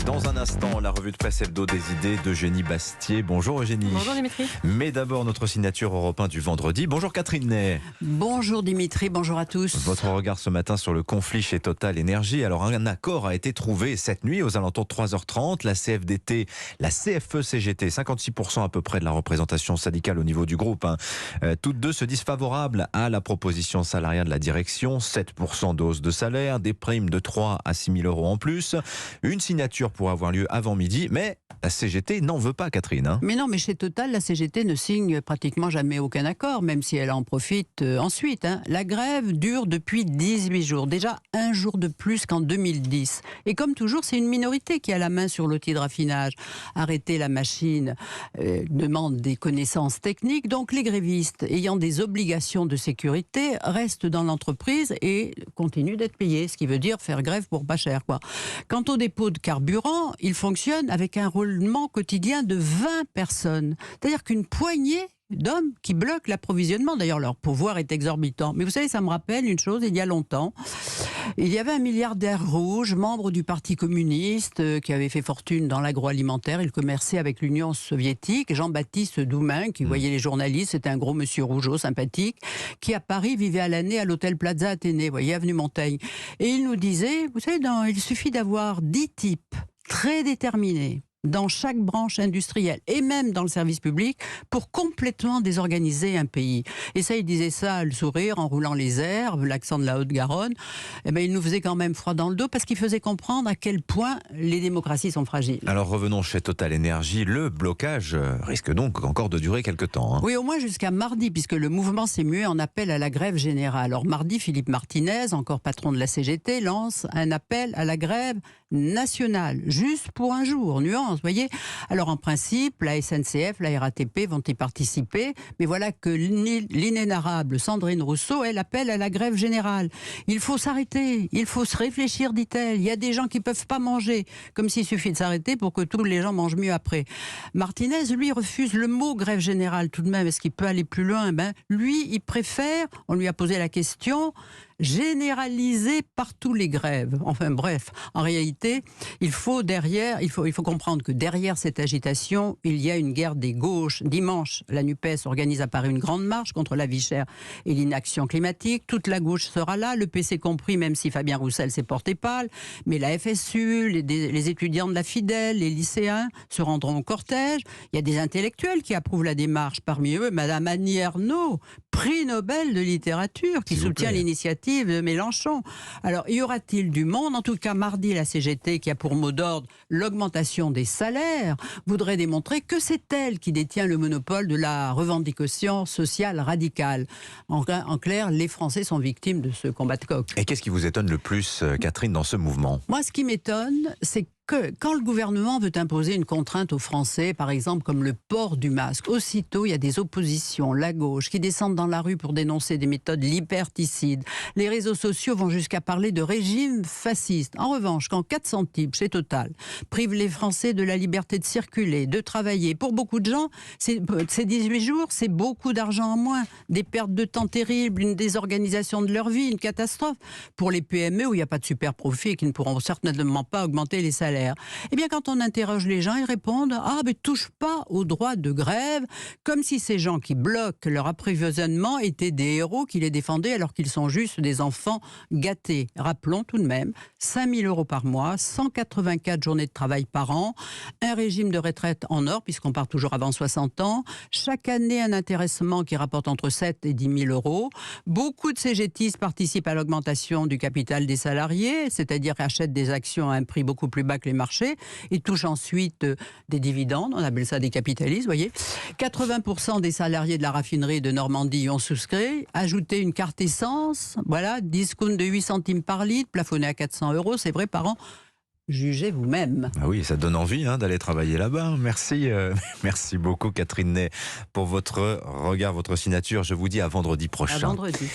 Dans un instant, la revue de presse hebdo des idées d'Eugénie Bastier. Bonjour Eugénie. Bonjour Dimitri. Mais d'abord, notre signature Europe 1 du vendredi. Bonjour Catherine Ney. Bonjour Dimitri, bonjour à tous. Votre regard ce matin sur le conflit chez Total Énergie. Alors, un accord a été trouvé cette nuit aux alentours de 3h30. La CFDT, la CFE-CGT, 56% à peu près de la représentation syndicale au niveau du groupe. Toutes deux se disent favorables à la proposition salariale de la direction. 7% de hausse de salaire, des primes de 3 à 6 000 euros en plus. Une signature pour avoir lieu avant midi, mais la CGT n'en veut pas, Catherine. Mais non, mais chez Total, la CGT ne signe pratiquement jamais aucun accord, même si elle en profite ensuite. La grève dure depuis 18 jours, déjà un jour de plus qu'en 2010. Et comme toujours, c'est une minorité qui a la main sur l'outil de raffinage. Arrêter la machine demande des connaissances techniques, donc les grévistes ayant des obligations de sécurité restent dans l'entreprise et continuent d'être payés, ce qui veut dire faire grève pour pas cher, quoi. Quant au dépôt de carburant, il fonctionne avec un roulement quotidien de 20 personnes. C'est-à-dire qu'une poignée d'hommes qui bloquent l'approvisionnement. D'ailleurs, leur pouvoir est exorbitant. Mais vous savez, ça me rappelle une chose, il y a longtemps. Il y avait un milliardaire rouge, membre du Parti communiste, qui avait fait fortune dans l'agroalimentaire. Il commerçait avec l'Union soviétique. Jean-Baptiste Doumain, qui voyait les journalistes, c'était un gros monsieur rougeau, sympathique, qui à Paris vivait à l'année à l'hôtel Plaza Athénée, vous voyez, avenue Montaigne. Et il nous disait, vous savez, il suffit d'avoir 10 types très déterminés dans chaque branche industrielle et même dans le service public pour complètement désorganiser un pays. Et ça, il disait ça, le sourire, en roulant les airs, l'accent de la Haute-Garonne. Eh bien, il nous faisait quand même froid dans le dos parce qu'il faisait comprendre à quel point les démocraties sont fragiles. Alors revenons chez Total Énergie. Le blocage risque donc encore de durer quelque temps. Oui, au moins jusqu'à mardi, puisque le mouvement s'est mué en appel à la grève générale. Alors mardi, Philippe Martinez, encore patron de la CGT, lance un appel à la grève nationale, juste pour un jour, nuance. Vous voyez. Alors en principe, la SNCF, la RATP vont y participer, mais voilà que l'inénarrable Sandrine Rousseau, elle appelle à la grève générale. Il faut s'arrêter, il faut se réfléchir, dit-elle. Il y a des gens qui ne peuvent pas manger, comme s'il suffit de s'arrêter pour que tous les gens mangent mieux après. Martinez, lui, refuse le mot grève générale tout de même. Est-ce qu'il peut aller plus loin ? Lui, il préfère, on lui a posé la question, généraliser partout les grèves. Enfin bref, en réalité, il faut comprendre que derrière cette agitation, il y a une guerre des gauches. Dimanche, la NUPES organise à Paris une grande marche contre la vie chère et l'inaction climatique. Toute la gauche sera là, le PC compris, même si Fabien Roussel s'est porté pâle. Mais la FSU, les étudiants de la Fidèle, les lycéens se rendront au cortège. Il y a des intellectuels qui approuvent la démarche. Parmi eux, Madame Annie Ernaux, prix Nobel de littérature, qui soutient l'initiative de Mélenchon. Alors, y aura-t-il du monde ? En tout cas, mardi, la CGT, qui a pour mot d'ordre l'augmentation des salaires, voudrait démontrer que c'est elle qui détient le monopole de la revendication sociale radicale. En clair, les Français sont victimes de ce combat de coq. Et qu'est-ce qui vous étonne le plus, Catherine, dans ce mouvement ? Moi, ce qui m'étonne, c'est que quand le gouvernement veut imposer une contrainte aux Français, par exemple comme le port du masque, aussitôt il y a des oppositions, la gauche, qui descendent dans la rue pour dénoncer des méthodes liberticides. Les réseaux sociaux vont jusqu'à parler de régime fasciste. En revanche, quand 400 types chez Total privent les Français de la liberté de circuler, de travailler, pour beaucoup de gens, ces 18 jours, c'est beaucoup d'argent en moins, des pertes de temps terribles, une désorganisation de leur vie, une catastrophe. Pour les PME où il n'y a pas de super profit et qui ne pourront certainement pas augmenter les salaires. Eh bien, quand on interroge les gens, ils répondent « Ah, mais touche pas au droit de grève », comme si ces gens qui bloquent leur approvisionnement étaient des héros qui les défendaient alors qu'ils sont juste des enfants gâtés. Rappelons tout de même 5 000 euros par mois, 184 journées de travail par an, un régime de retraite en or, puisqu'on part toujours avant 60 ans, chaque année un intéressement qui rapporte entre 7 et 10 000 euros. Beaucoup de CGTistes participent à l'augmentation du capital des salariés, c'est-à-dire achètent des actions à un prix beaucoup plus bas que les marchés et touchent ensuite des dividendes, on appelle ça des capitalistes, vous voyez. 80% des salariés de la raffinerie de Normandie ont souscrit. Ajouter une carte essence, voilà, discount de 8 centimes par litre, plafonné à 400 euros, c'est vrai, par an. Jugez vous-même. Ah oui, ça donne envie d'aller travailler là-bas. Merci, merci beaucoup Catherine Ney pour votre regard, votre signature. Je vous dis à vendredi prochain. À vendredi.